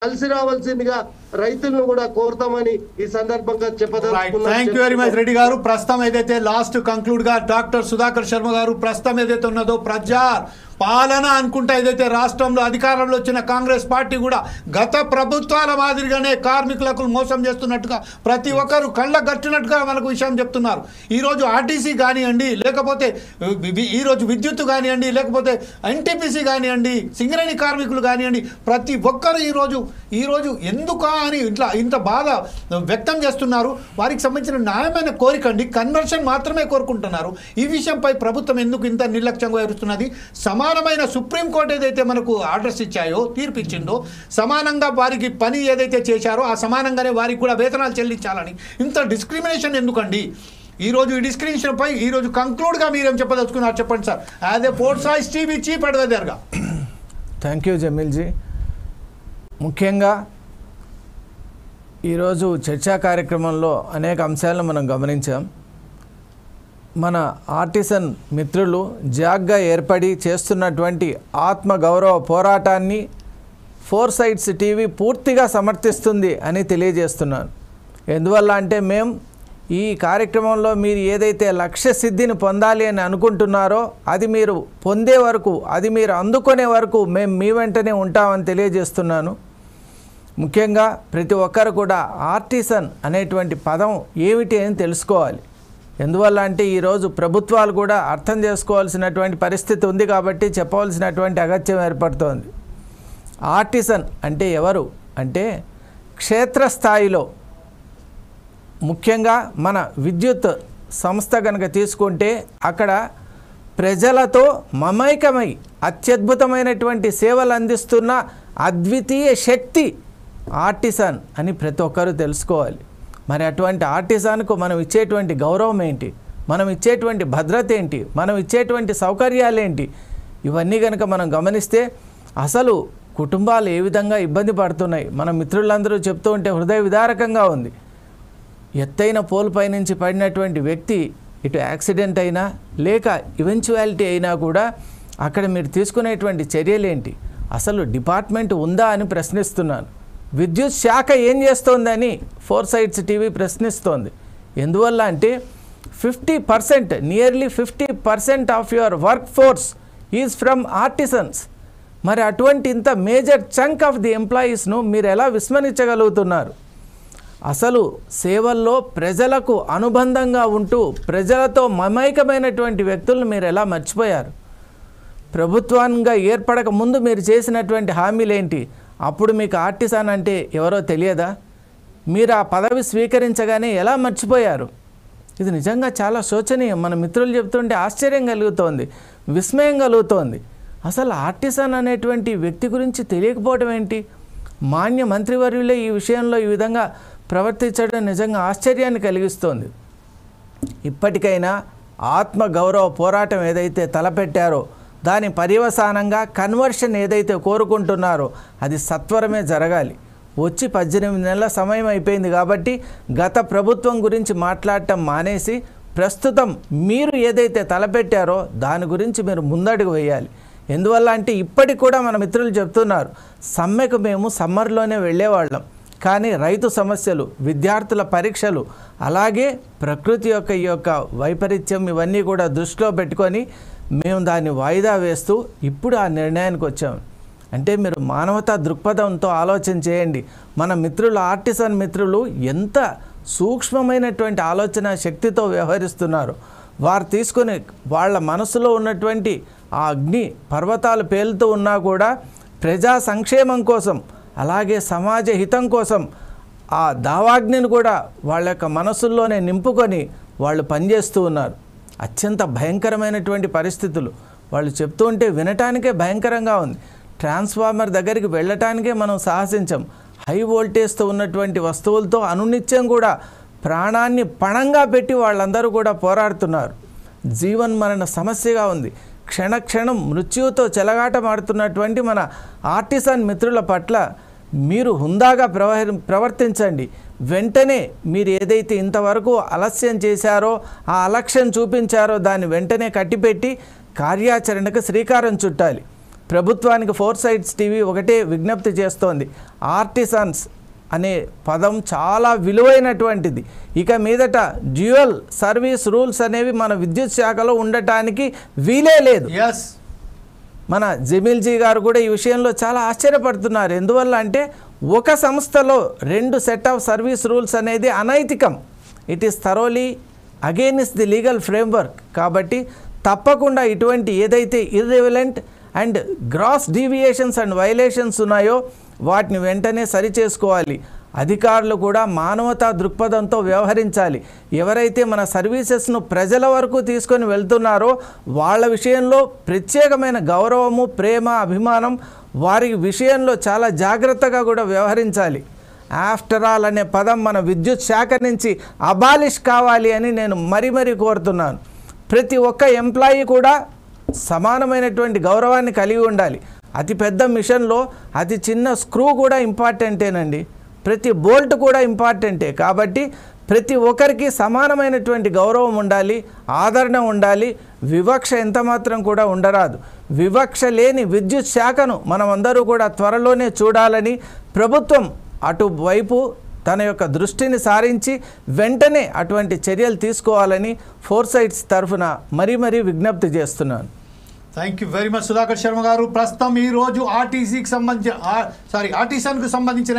కలిసి రావాల్సిందిగా రైతులను కూడా కోరుతామని ఈ సందర్భంగా చెప్పదలుచుకున్నాను. Thank you very much Reddy గారు. ప్రస్తుతం ఏదైతే లాస్ట్ కంక్లూడ్ గా డాక్టర్ సుధాకర్ శర్మ గారు ప్రస్తుతం ఏదైతే ఉన్నదో ప్రజా పాలన అనుకుంటా ఏదైతే రాష్ట్రంలో అధికారంలో వచ్చిన కాంగ్రెస్ పార్టీ కూడా గత ప్రభుత్వాల మాదిరిగానే కార్మికులకు మోసం చేస్తున్నట్టుగా ప్రతి ఒక్కరు కళ్ళ గట్టినట్టుగా మనకు విషయం చెప్తున్నారు. ఈరోజు ఆర్టీసీ కానివ్వండి, లేకపోతే ఈరోజు విద్యుత్ కానివ్వండి, లేకపోతే ఎన్టీపీసీ కానివ్వండి, సింగరేణి కార్మికులు కానివ్వండి, ప్రతి ఒక్కరు ఈరోజు ఎందుకా అని ఇంత బాధ వ్యక్తం చేస్తున్నారు. వారికి సంబంధించిన న్యాయమైన కోరికండి, కన్వర్షన్ మాత్రమే కోరుకుంటున్నారు. ఈ విషయంపై ప్రభుత్వం ఎందుకు ఇంత నిర్లక్ష్యంగా ఎరుస్తున్నది? సమానమైన సుప్రీంకోర్టు ఏదైతే మనకు ఆర్డర్స్ ఇచ్చాయో, తీర్పు ఇచ్చిందో, సమానంగా వారికి పని ఏదైతే చేశారో ఆ సమానంగానే వారికి కూడా వేతనాలు చెల్లించాలని ఇంత డిస్క్రిమినేషన్ ఎందుకండి? ఈరోజు ఈ డిస్క్రిమినేషన్పై ఈరోజు కంక్లూడ్గా మీరేం చెప్పదలుచుకున్నారు చెప్పండి సార్, యాజ్ ఏ పోర్ట్ సాయిస్ టీవీ చీఫ్ అడ్వైజర్గా. Thank you Jameelji. ముఖ్యంగా ఈరోజు చర్చా కార్యక్రమంలో అనేక అంశాలను మనం గమనించాం. మన ఆర్టిసన్ మిత్రులు జాగ్గా ఏర్పడి చేస్తున్నటువంటి ఆత్మగౌరవ పోరాటాన్ని ఫోర్ సైడ్స్ టీవీ పూర్తిగా సమర్థిస్తుంది అని తెలియజేస్తున్నాను. ఎందువల్ల అంటే మేము ఈ కార్యక్రమంలో మీరు ఏదైతే లక్ష్య సిద్ధిని పొందాలి అని అనుకుంటున్నారో అది మీరు పొందే వరకు, అది మీరు అందుకునే వరకు మేము మీ వెంటనే ఉంటామని తెలియజేస్తున్నాను. ముఖ్యంగా ప్రతి ఒక్కరు కూడా ఆర్టిసన్ అనేటువంటి పదం ఏమిటి అని తెలుసుకోవాలి. ఎందువల్ల అంటే ఈరోజు ప్రభుత్వాలు కూడా అర్థం చేసుకోవాల్సినటువంటి పరిస్థితి ఉంది కాబట్టి చెప్పవలసినటువంటి అగత్యం ఏర్పడుతోంది. ఆర్టిసన్ అంటే ఎవరు అంటే క్షేత్రస్థాయిలో ముఖ్యంగా మన విద్యుత్ సంస్థ కనుక తీసుకుంటే అక్కడ ప్రజలతో మమైకమై అత్యద్భుతమైనటువంటి సేవలు అందిస్తున్న అద్వితీయ శక్తి ఆర్టిసన్ అని ప్రతి ఒక్కరూ తెలుసుకోవాలి. మరి అటువంటి ఆర్టిజాన్కు మనం ఇచ్చేటువంటి గౌరవం ఏంటి, మనం ఇచ్చేటువంటి భద్రత ఏంటి, మనం ఇచ్చేటువంటి సౌకర్యాలు ఏంటి, ఇవన్నీ కనుక మనం గమనిస్తే అసలు కుటుంబాలు ఏ విధంగా ఇబ్బంది పడుతున్నాయి మన మిత్రులందరూ చెప్తూ ఉంటే హృదయ విదారకంగా ఉంది. ఎత్తైన పోల్పై నుంచి పడినటువంటి వ్యక్తి ఇటు యాక్సిడెంట్ అయినా లేక ఈవెంచువాలిటీ అయినా కూడా అక్కడ మీరు తీసుకునేటువంటి చర్యలేంటి, అసలు డిపార్ట్మెంట్ ఉందా అని ప్రశ్నిస్తున్నాను. విద్యుత్ శాఖ ఏం చేస్తోందని ఫోర్ సైడ్స్ టీవీ ప్రశ్నిస్తోంది. ఎందువల్ల అంటే 50%, nearly 50% of your work force is from artisans. మరి అటువంటి ఇంత మేజర్ చంక్ ఆఫ్ ది ఎంప్లాయీస్ను మీరు ఎలా విస్మరించగలుగుతున్నారు? అసలు సేవల్లో ప్రజలకు అనుబంధంగా ఉంటూ ప్రజలతో మమైకమైనటువంటి వ్యక్తులను మీరు ఎలా మర్చిపోయారు? ప్రభుత్వంగా ఏర్పడక ముందు మీరు చేసినటువంటి హామీలేంటి? అప్పుడు మీకు ఆర్టిసన్ అంటే ఎవరో తెలియదా? మీరు ఆ పదవి స్వీకరించగానే ఎలా మర్చిపోయారు? ఇది నిజంగా చాలా శోచనీయం. మన మిత్రులు చెప్తుంటే ఆశ్చర్యం కలుగుతోంది, విస్మయం కలుగుతోంది. అసలు ఆర్టిసన్ అనేటువంటి వ్యక్తి గురించి తెలియకపోవడం ఏంటి? మాన్య మంత్రివర్యులే ఈ విషయంలో ఈ విధంగా ప్రవర్తించడం నిజంగా ఆశ్చర్యాన్ని కలిగిస్తోంది. ఇప్పటికైనా ఆత్మగౌరవ పోరాటం ఏదైతే తలపెట్టారో దాని పర్యవసానంగా కన్వర్షన్ ఏదైతే కోరుకుంటున్నారో అది సత్వరమే జరగాలి. వచ్చి 18 నెలల సమయం అయిపోయింది కాబట్టి గత ప్రభుత్వం గురించి మాట్లాడటం మానేసి ప్రస్తుతం మీరు ఏదైతే తలపెట్టారో దాని గురించి మీరు ముందడుగు వేయాలి. ఎందువల్ల అంటే ఇప్పటికి కూడా మన మిత్రులు చెప్తున్నారు, సమ్మెకు మేము సమ్మర్లోనే వెళ్ళేవాళ్ళం, కానీ రైతు సమస్యలు, విద్యార్థుల పరీక్షలు, అలాగే ప్రకృతి యొక్క వైపరీత్యం ఇవన్నీ కూడా దృష్టిలో పెట్టుకొని మేము దాన్ని వాయిదా వేస్తూ ఇప్పుడు ఆ నిర్ణయానికి వచ్చాము. అంటే మీరు మానవతా దృక్పథంతో ఆలోచన చేయండి. మన మిత్రులు ఆర్టిసన్ మిత్రులు ఎంత సూక్ష్మమైనటువంటి ఆలోచన శక్తితో వ్యవహరిస్తున్నారు. వారు తీసుకుని వాళ్ళ మనసులో ఉన్నటువంటి ఆ అగ్ని పర్వతాలు పేలుతూ ఉన్నా కూడా ప్రజా సంక్షేమం కోసం అలాగే సమాజ హితం కోసం ఆ దావాగ్నిని కూడా వాళ్ళ యొక్క మనసుల్లోనే నింపుకొని వాళ్ళు పనిచేస్తూ ఉన్నారు. అత్యంత భయంకరమైనటువంటి పరిస్థితులు వాళ్ళు చెప్తూ ఉంటే వినటానికే భయంకరంగా ఉంది. ట్రాన్స్ఫార్మర్ దగ్గరికి వెళ్ళటానికే మనం సాహసించాం. హై వోల్టేజ్తో ఉన్నటువంటి వస్తువులతో అనునిత్యం కూడా ప్రాణాన్ని పణంగా పెట్టి వాళ్ళందరూ కూడా పోరాడుతున్నారు. జీవన్మరణ సమస్యగా ఉంది. క్షణక్షణం మృత్యువుతో చెలగాటమాడుతున్నటువంటి మన ఆర్టిసన్ మిత్రుల పట్ల మీరు హుందాగా ప్రవర్తించండి. వెంటనే మీరు ఏదైతే ఇంతవరకు ఆలస్యం చేశారో ఆ అలక్ష్యం చూపించారో దాన్ని వెంటనే కట్టిపెట్టి కార్యాచరణకు శ్రీకారం చుట్టాలి. ప్రభుత్వానికి ఫోర్సైట్స్ టీవీ ఒకటే విజ్ఞప్తి చేస్తోంది, ఆర్టిసన్స్ అనే పదం చాలా విలువైనటువంటిది. ఇక మీదట డ్యూయల్ సర్వీస్ రూల్స్ అనేవి మన విద్యుత్ శాఖలో ఉండటానికి వీలే లేదు. మన జమీల్జీ గారు కూడా ఈ విషయంలో చాలా ఆశ్చర్యపడుతున్నారు. ఎందువల్ల అంటే ఒక సంస్థలో 2 సెట్ ఆఫ్ సర్వీస్ రూల్స్ అనేది అనైతికం. It is thoroughly against the legal framework. కాబట్టి తప్పకుండా ఇటువంటి ఏదైతే irrelevant and gross deviations and violations ఉన్నాయో వాటిని వెంటనే సరిచేసుకోవాలి. అధికారులు కూడా మానవతా దృక్పథంతో వ్యవహరించాలి. ఎవరైతే మన సర్వీసెస్ను ప్రజల వరకు తీసుకొని వెళ్తున్నారో వాళ్ళ విషయంలో ప్రత్యేకమైన గౌరవము, ప్రేమ, అభిమానం, వారి విషయంలో చాలా జాగ్రత్తగా కూడా వ్యవహరించాలి. ఆఫ్టర్ ఆల్ అనే పదం మన విద్యుత్ శాఖ నుంచి అబాలిష్ కావాలి అని నేను మరీ కోరుతున్నాను. ప్రతి ఒక్క ఎంప్లాయీ కూడా సమానమైనటువంటి గౌరవాన్ని కలిగి ఉండాలి. అతి పెద్ద మిషన్లో అతి చిన్న స్క్రూ కూడా ఇంపార్టెంటేనండి, ప్రతి బోల్ట్ కూడా ఇంపార్టెంటే. కాబట్టి ప్రతి ఒక్కరికి సమానమైనటువంటి గౌరవం ఉండాలి, ఆదరణ ఉండాలి. వివక్ష ఎంతమాత్రం కూడా ఉండరాదు. వివక్ష లేని విద్యుత్ శాఖను మనమందరూ కూడా త్వరలోనే చూడాలని ప్రభుత్వం అటువైపు తన యొక్క దృష్టిని సారించి వెంటనే అటువంటి చర్యలు తీసుకోవాలని ఫోర్సైట్స్ తరఫున మరీ విజ్ఞప్తి చేస్తున్నాను. Thank you very much Sudhakar Sharma గారు. ప్రస్తుతం ఈరోజు ఆర్టీసీకి సంబంధించిన ఆర్టీసన్కు సంబంధించిన